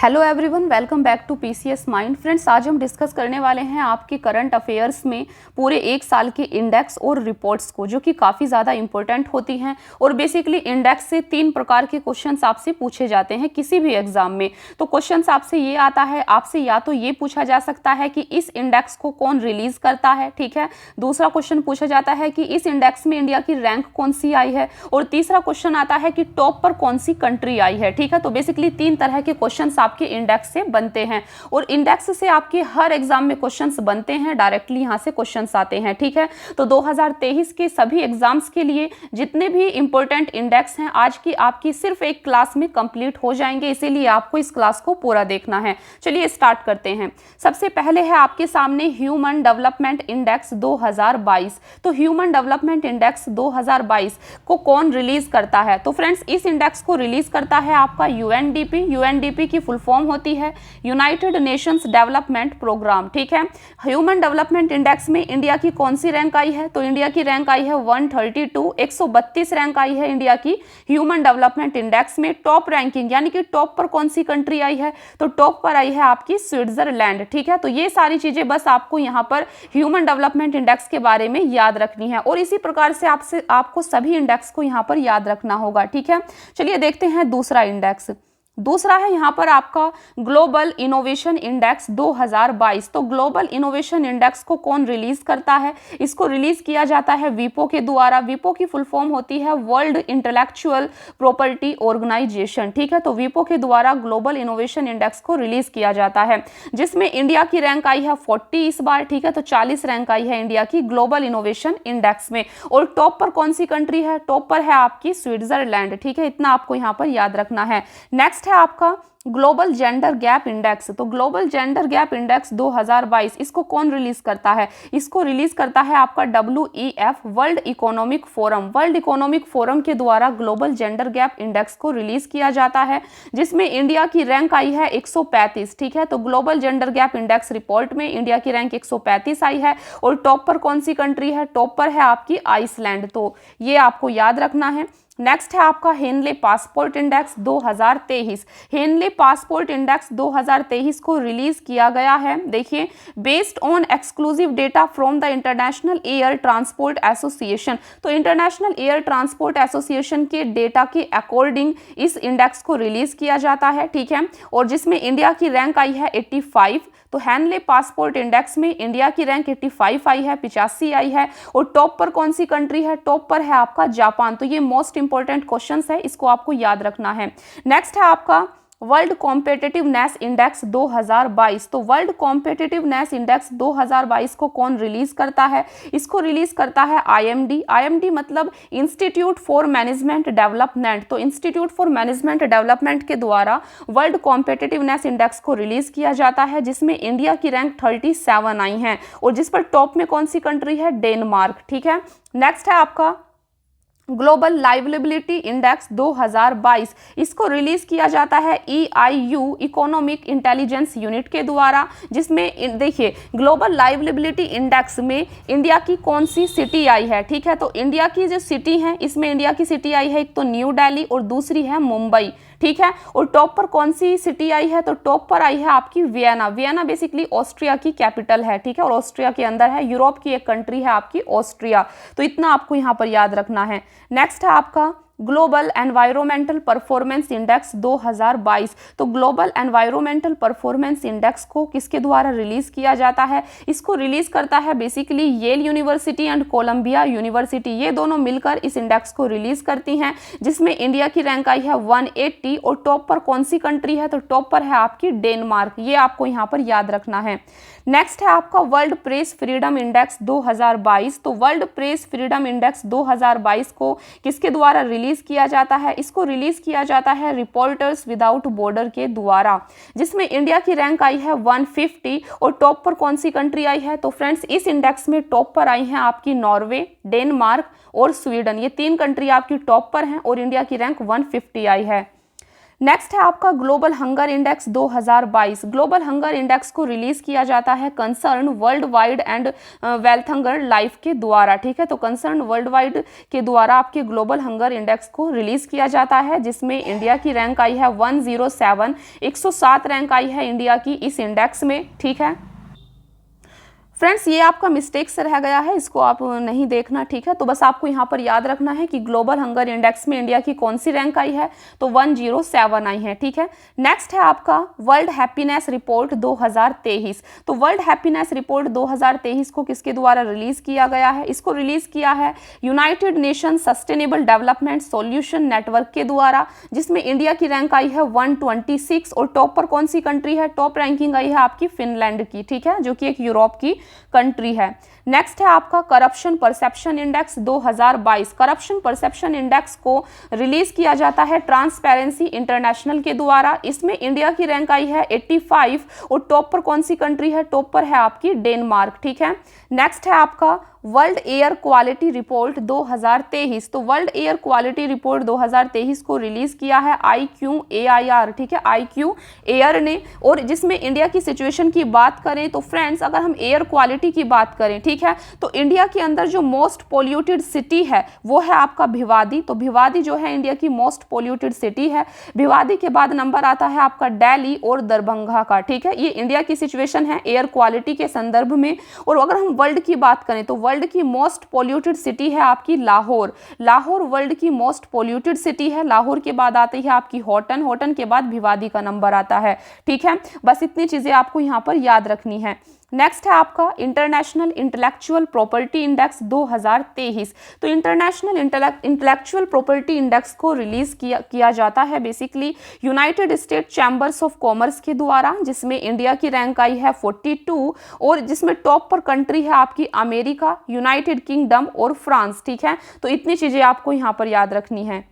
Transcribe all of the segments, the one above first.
Hello everyone, welcome back to PCS mind. Friends, आज हम discuss करने वाले हैं आपके करंट अफेयर्स में पूरे एक साल के इंडेक्स और रिपोर्ट्स को, जो कि काफ़ी ज़्यादा इंपॉर्टेंट होती हैं। और बेसिकली इंडेक्स से 3 प्रकार के क्वेश्चंस आपसे पूछे जाते हैं किसी भी एग्जाम में। तो क्वेश्चंस आपसे ये आता है, आपसे या तो ये पूछा जा सकता है कि इस इंडेक्स को कौन रिलीज करता है, ठीक है। दूसरा क्वेश्चन पूछा जाता है कि इस इंडेक्स में इंडिया की रैंक कौन सी आई है। और तीसरा क्वेश्चन आता है कि टॉप पर कौन सी कंट्री आई है, ठीक है। तो बेसिकली 3 तरह के क्वेश्चंस आपके इंडेक्स से बनते हैं और इंडेक्स से आपके हर एग्जाम में क्वेश्चंस बनते हैं, डायरेक्टली यहां से क्वेश्चंस आते हैं, ठीक है। तो 2023 के सभी एग्जाम्स के लिए जितने भी इंपॉर्टेंट इंडेक्स हैं आज की आपकी सिर्फ एक क्लास में कंप्लीट हो जाएंगे, इसीलिए आपको इस क्लास को पूरा देखना है। चलिए स्टार्ट करते हैं। सबसे पहले है आपके सामने ह्यूमन डेवलपमेंट इंडेक्स 2022। तो ह्यूमन डेवलपमेंट इंडेक्स 2022 को कौन रिलीज करता है? तो फ्रेंड्स, इस इंडेक्स को रिलीज करता है आपका यूएनडीपी। यूएनडीपी की फुल फॉर्म होती है यूनाइटेड नेशंस डेवलपमेंट प्रोग्राम, ठीक है। ह्यूमन डेवलपमेंट इंडेक्स में इंडिया की कौन सी रैंक आई है? तो इंडिया की रैंक आई है 132, 132 रैंक आई है इंडिया की ह्यूमन डेवलपमेंट इंडेक्स में। टॉप रैंकिंग यानी कि टॉप पर कौन सी कंट्री आई है? तो टॉप पर आई है आपकी स्विट्जरलैंड, ठीक है। तो ये सारी चीजें बस आपको यहाँ पर ह्यूमन डेवलपमेंट इंडेक्स के बारे में याद रखनी है और इसी प्रकार से आपको सभी इंडेक्स को यहाँ पर याद रखना होगा, ठीक है। चलिए देखते हैं दूसरा इंडेक्स। दूसरा है यहाँ पर आपका ग्लोबल इनोवेशन इंडेक्स 2022। तो ग्लोबल इनोवेशन इंडेक्स को कौन रिलीज करता है? इसको रिलीज किया जाता है विपो के द्वारा। विपो की फुल फॉर्म होती है वर्ल्ड इंटेलेक्चुअल प्रॉपर्टी ऑर्गेनाइजेशन, ठीक है। तो विपो के द्वारा ग्लोबल इनोवेशन इंडेक्स को रिलीज किया जाता है, जिसमें इंडिया की रैंक आई है 40 इस बार, ठीक है। तो 40 रैंक आई है इंडिया की ग्लोबल इनोवेशन इंडेक्स में। और टॉप पर कौन सी कंट्री है? टॉप पर है आपकी स्विट्जरलैंड, ठीक है। इतना आपको यहाँ पर याद रखना है। नेक्स्ट है आपका ग्लोबल जेंडर गैप इंडेक्स। तो ग्लोबल जेंडर गैप इंडेक्स 2022 इसको कौन रिलीज करता है? इसको रिलीज करता है आपका WEF world economic forum. World economic forum के द्वारा ग्लोबल जेंडर गैप इंडेक्स को रिलीज किया जाता है, जिसमें इंडिया की रैंक आई है 135, ठीक है। तो global gender gap index report में इंडिया की रैंक 135 आई है और टॉप पर कौन सी कंट्री है? टॉप पर है आपकी आइसलैंड। तो ये आपको याद रखना है। नेक्स्ट है आपका Henley passport index 2023। Henley passport index 2023 को रिलीज किया गया है। देखिए, based on exclusive data from the International Air Transport Association. तो इंटरनेशनल एयर ट्रांसपोर्ट एसोसिएशन के डेटा के अकॉर्डिंग इस इंडेक्स को रिलीज किया जाता है, ठीक है। और जिसमें इंडिया की रैंक आई है 85। तो हेनले पासपोर्ट इंडेक्स में इंडिया की रैंक 85 आई है, 85 आई है। और टॉप पर कौन सी कंट्री है? टॉप पर है आपका जापान। तो ये मोस्ट इंपॉर्टेंट क्वेश्चंस है, इसको आपको याद रखना है। नेक्स्ट है आपका वर्ल्ड कॉम्पिटिटिवनेस इंडेक्स 2022। तो वर्ल्ड कॉम्पिटिटिवनेस इंडेक्स 2022 को कौन रिलीज करता है? इसको रिलीज करता है IMD। IMD मतलब इंस्टीट्यूट फॉर मैनेजमेंट डेवलपमेंट। तो इंस्टीट्यूट फॉर मैनेजमेंट डेवलपमेंट के द्वारा वर्ल्ड कॉम्पिटिटिवनेस इंडेक्स को रिलीज किया जाता है, जिसमें इंडिया की रैंक 37 आई है और जिस पर टॉप में कौन सी कंट्री है? डेनमार्क, ठीक है। नेक्स्ट है आपका ग्लोबल लाइवलेबिलिटी इंडेक्स 2022। इसको रिलीज किया जाता है EIU इकोनॉमिक इंटेलिजेंस यूनिट के द्वारा, जिसमें देखिए ग्लोबल लाइवलेबिलिटी इंडेक्स में इंडिया की कौन सी सिटी आई है, ठीक है। तो इंडिया की जो सिटी है, इसमें इंडिया की सिटी आई है एक तो न्यू दिल्ली और दूसरी है मुंबई, ठीक है। और टॉप पर कौन सी सिटी आई है? तो टॉप पर आई है आपकी वियना। वियना बेसिकली ऑस्ट्रिया की कैपिटल है, ठीक है। और ऑस्ट्रिया के अंदर है, यूरोप की एक कंट्री है आपकी ऑस्ट्रिया। तो इतना आपको यहाँ पर याद रखना है। नेक्स्ट है आपका ग्लोबल एनवायरमेंटल परफॉर्मेंस इंडेक्स 2022। तो ग्लोबल एनवायरमेंटल परफॉर्मेंस इंडेक्स को किसके द्वारा रिलीज किया जाता है? इसको रिलीज करता है basically Yale University and Columbia University. ये दोनों मिलकर इस इंडेक्स को रिलीज करती हैं, जिसमें इंडिया की रैंक आई है 180 और टॉप पर कौन सी कंट्री है? तो टॉप पर है आपकी डेनमार्क। ये आपको यहाँ पर याद रखना है। नेक्स्ट है आपका वर्ल्ड प्रेस फ्रीडम इंडेक्स 2022। तो वर्ल्ड प्रेस फ्रीडम इंडेक्स 2022 को किसके द्वारा रिलीज किया जाता है? इसको रिलीज किया जाता है रिपोर्टर्स विदाउट बॉर्डर के द्वारा, जिसमें इंडिया की रैंक आई है 150 और टॉप पर कौन सी कंट्री आई है? तो फ्रेंड्स, इस इंडेक्स में टॉप पर आई हैं आपकी नॉर्वे, डेनमार्क और स्वीडन। ये 3 कंट्री आपकी टॉप पर हैं और इंडिया की रैंक 150 आई है। नेक्स्ट है आपका global hunger index 2022। Global hunger index को रिलीज किया जाता है concern world wide and wealth hunger life के द्वारा, ठीक है। तो कंसर्न वर्ल्ड वाइड के द्वारा आपके ग्लोबल हंगर इंडेक्स को रिलीज किया जाता है, जिसमें इंडिया की रैंक आई है 107, 107 रैंक आई है इंडिया की इस इंडेक्स में, ठीक है। फ्रेंड्स ये आपका मिस्टेक से रह गया है, इसको आप नहीं देखना, ठीक है। तो बस आपको यहाँ पर याद रखना है कि ग्लोबल हंगर इंडेक्स में इंडिया की कौन सी रैंक आई है, तो 107 आई है, ठीक है। नेक्स्ट है आपका वर्ल्ड हैप्पीनेस रिपोर्ट 2023। तो वर्ल्ड हैप्पीनेस रिपोर्ट 2023 को किसके द्वारा रिलीज किया गया है? इसको रिलीज किया है United nation sustainable development solution network के द्वारा, जिसमें इंडिया की रैंक आई है 126 और टॉप पर कौन सी कंट्री है? टॉप रैंकिंग आई है आपकी फिनलैंड की, ठीक है, जो कि एक यूरोप की कंट्री है। नेक्स्ट है आपका corruption perception index 2022। Corruption perception index को रिलीज किया जाता है ट्रांसपेरेंसी इंटरनेशनल के द्वारा। इसमें इंडिया की रैंक आई है 85 और टॉप पर कौन सी कंट्री है? टॉप पर है आपकी डेनमार्क, ठीक है। नेक्स्ट है आपका वर्ल्ड एयर क्वालिटी रिपोर्ट 2023। तो वर्ल्ड एयर क्वालिटी रिपोर्ट 2023 को रिलीज किया है IQAIR, ठीक है, IQAIR ने, और जिसमें इंडिया की सिचुएशन की बात करें तो फ्रेंड्स अगर हम एयर क्वालिटी की बात करें, ठीक है, तो इंडिया के अंदर जो मोस्ट पोल्यूटेड सिटी है वो है आपका भिवादी। तो भिवादी जो है इंडिया की मोस्ट पोल्यूटेड सिटी है। भिवादी के बाद नंबर आता है आपका दिल्ली और दरभंगा का, ठीक है। ये इंडिया की सिचुएशन है एयर क्वालिटी के संदर्भ में। और अगर हम वर्ल्ड की बात करें तो वर्ल्ड की मोस्ट पोल्यूटेड सिटी है आपकी लाहौर। लाहौर वर्ल्ड की मोस्ट पोल्यूटेड सिटी है। लाहौर के बाद आती है आपकी हॉटन, हॉटन के बाद भिवादी का नंबर आता है, ठीक है। बस इतनी चीजें आपको यहाँ पर याद रखनी है। नेक्स्ट है आपका इंटरनेशनल इंटेलेक्चुअल प्रॉपर्टी इंडेक्स 2023। तो इंटरनेशनल इंटेलेक्चुअल प्रॉपर्टी इंडेक्स को रिलीज किया जाता है basically United state chambers of commerce के द्वारा, जिसमें इंडिया की रैंक आई है 42 और जिसमें टॉप पर कंट्री है आपकी अमेरिका, यूनाइटेड किंगडम और फ्रांस, ठीक है। तो इतनी चीजें आपको यहाँ पर याद रखनी है।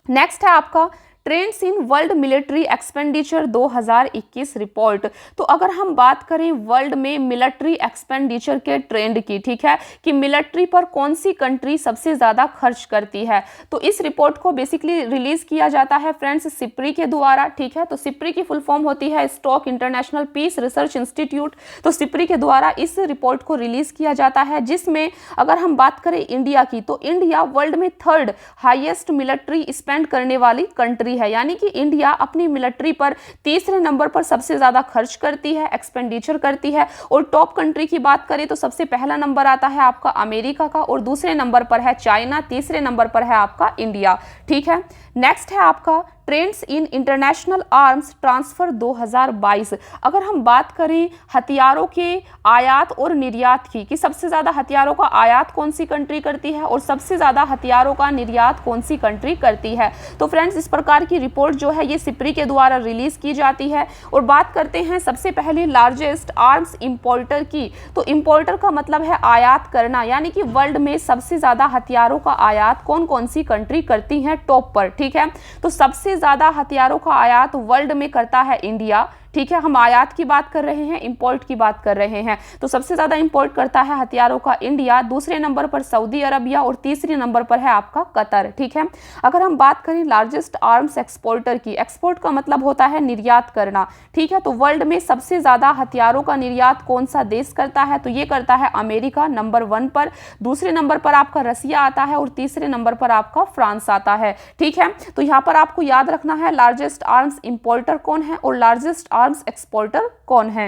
नेक्स्ट है आपका trends in world military expenditure 2021 report. तो अगर हम बात करें वर्ल्ड में मिलिट्री एक्सपेंडिचर के ट्रेंड की, ठीक है, कि मिलिट्री पर कौन सी कंट्री सबसे ज़्यादा खर्च करती है, तो इस रिपोर्ट को बेसिकली रिलीज किया जाता है फ्रेंड्स सिप्री के द्वारा, ठीक है। तो सिप्री की फुल फॉर्म होती है stock International Peace Research Institute. तो सिप्री के द्वारा इस रिपोर्ट को रिलीज किया जाता है, जिसमें अगर हम बात करें इंडिया की तो इंडिया वर्ल्ड में 3rd हाईएस्ट मिलिट्री स्पेंड करने वाली कंट्री है, यानी कि इंडिया अपनी मिलिट्री पर तीसरे नंबर पर सबसे ज्यादा खर्च करती है, एक्सपेंडिचर करती है। और टॉप कंट्री की बात करें तो सबसे पहला नंबर आता है आपका अमेरिका का, और दूसरे नंबर पर है चाइना, तीसरे नंबर पर है आपका इंडिया, ठीक है। नेक्स्ट है आपका trends in international arms transfer 2022। अगर हम बात करें हथियारों के आयात और निर्यात की, कि सबसे ज़्यादा हथियारों का आयात कौन सी कंट्री करती है और सबसे ज़्यादा हथियारों का निर्यात कौन सी कंट्री करती है, तो फ्रेंड्स इस प्रकार की रिपोर्ट जो है ये सिप्री के द्वारा रिलीज़ की जाती है। और बात करते हैं सबसे पहले लार्जेस्ट आर्म्स इंपोर्टर की। तो इंपोर्टर का मतलब है आयात करना, यानी कि वर्ल्ड में सबसे ज़्यादा हथियारों का आयात कौन कौन सी कंट्री करती हैं टॉप पर, ठीक है। तो सबसे ज्यादा हथियारों का आयात वर्ल्ड में करता है इंडिया, ठीक है। हम आयात की बात कर रहे हैं, इंपोर्ट की बात कर रहे हैं। तो सबसे ज्यादा इंपोर्ट करता है हथियारों का इंडिया, दूसरे नंबर पर सऊदी अरबिया और तीसरे नंबर पर है आपका कतर, ठीक है। अगर हम बात करें लार्जेस्ट आर्म्स एक्सपोर्टर की, एक्सपोर्ट का मतलब होता है निर्यात करना, ठीक है। तो वर्ल्ड में सबसे ज्यादा हथियारों का निर्यात कौन सा देश करता है, तो ये करता है अमेरिका नंबर 1 पर, दूसरे नंबर पर आपका रसिया आता है और तीसरे नंबर पर आपका फ्रांस आता है, ठीक है। तो यहाँ पर आपको याद रखना है लार्जेस्ट आर्म्स इंपोर्टर कौन है और लार्जेस्ट आर्म्स एक्सपोर्टर कौन है।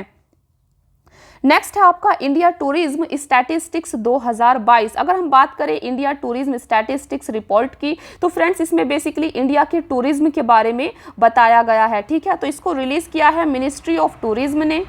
नेक्स्ट है आपका इंडिया टूरिज्म स्टैटिस्टिक्स 2022। अगर हम बात करें इंडिया टूरिज्म स्टैटिस्टिक्स रिपोर्ट की, तो फ्रेंड्स इसमें बेसिकली इंडिया के टूरिज्म के बारे में बताया गया है, ठीक है। तो इसको रिलीज किया है मिनिस्ट्री ऑफ टूरिज्म ने।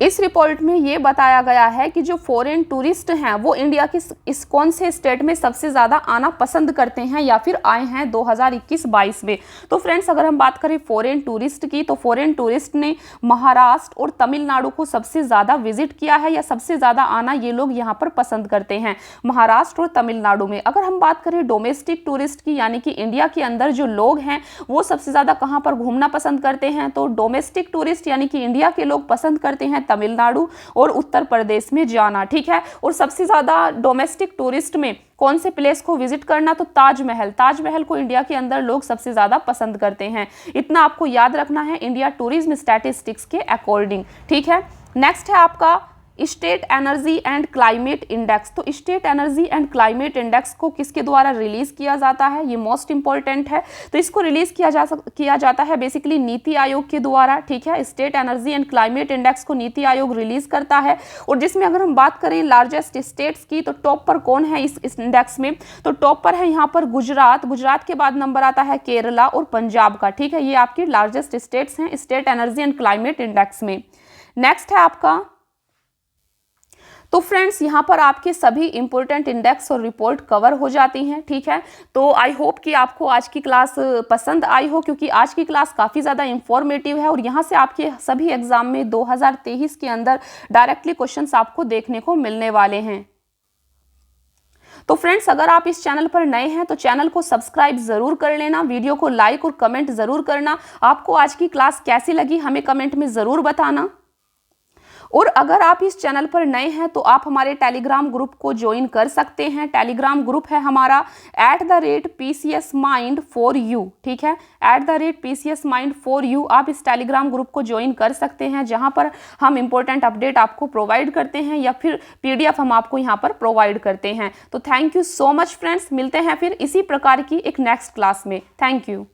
इस रिपोर्ट में ये बताया गया है कि जो फॉरेन टूरिस्ट हैं वो इंडिया के इस कौन से स्टेट में सबसे ज़्यादा आना पसंद करते हैं या फिर आए हैं 2021-22 में। तो फ्रेंड्स अगर हम बात करें फॉरेन टूरिस्ट की, तो फॉरेन टूरिस्ट ने महाराष्ट्र और तमिलनाडु को सबसे ज़्यादा विजिट किया है या सबसे ज़्यादा आना ये लोग यहाँ पर पसंद करते हैं महाराष्ट्र और तमिलनाडु में। अगर हम बात करें डोमेस्टिक टूरिस्ट की, यानी कि इंडिया के अंदर जो लोग हैं वो सबसे ज़्यादा कहाँ पर घूमना पसंद करते हैं, तो डोमेस्टिक टूरिस्ट यानी कि इंडिया के लोग पसंद करते हैं तमिलनाडु और उत्तर प्रदेश में जाना, ठीक है। और सबसे ज़्यादा डोमेस्टिक टूरिस्ट में कौन से प्लेस को विजिट करना, तो ताजमहल। ताजमहल को इंडिया के अंदर लोग सबसे ज़्यादा पसंद करते हैं। इतना आपको याद रखना है इंडिया टूरिज्म स्टैटिस्टिक्स के अकॉर्डिंग, ठीक है। नेक्स्ट है आपका state energy and climate index. तो state energy and climate index को किसके द्वारा रिलीज किया जाता है, ये मोस्ट इंपॉर्टेंट है। तो इसको रिलीज किया जाता है बेसिकली नीति आयोग के द्वारा, ठीक है। State energy and climate index को नीति आयोग रिलीज करता है। और जिसमें अगर हम बात करें लार्जेस्ट स्टेट्स की, तो टॉप पर कौन है इस इंडेक्स में, तो टॉप पर है यहाँ पर गुजरात। गुजरात के बाद नंबर आता है केरला और पंजाब का, ठीक है। ये आपकी लार्जेस्ट स्टेट्स हैं state energy and climate index में। नेक्स्ट है आपका, तो फ्रेंड्स यहाँ पर आपके सभी इंपॉर्टेंट इंडेक्स और रिपोर्ट कवर हो जाती हैं, ठीक है। तो आई होप कि आपको आज की क्लास पसंद आई हो, क्योंकि आज की क्लास काफ़ी ज़्यादा इंफॉर्मेटिव है और यहाँ से आपके सभी एग्जाम में 2023 के अंदर डायरेक्टली क्वेश्चंस आपको देखने को मिलने वाले हैं। तो फ्रेंड्स, अगर आप इस चैनल पर नए हैं तो चैनल को सब्सक्राइब जरूर कर लेना, वीडियो को लाइक और कमेंट जरूर करना। आपको आज की क्लास कैसी लगी हमें कमेंट में ज़रूर बताना। और अगर आप इस चैनल पर नए हैं तो आप हमारे टेलीग्राम ग्रुप को ज्वाइन कर सकते हैं। टेलीग्राम ग्रुप है हमारा @PCSmind4U, ठीक है, @PCSmind4U। आप इस टेलीग्राम ग्रुप को ज्वाइन कर सकते हैं, जहां पर हम इंपॉर्टेंट अपडेट आपको प्रोवाइड करते हैं या फिर PDF हम आपको यहां पर प्रोवाइड करते हैं। तो thank you so much friends, मिलते हैं फिर इसी प्रकार की एक नेक्स्ट क्लास में। Thank you.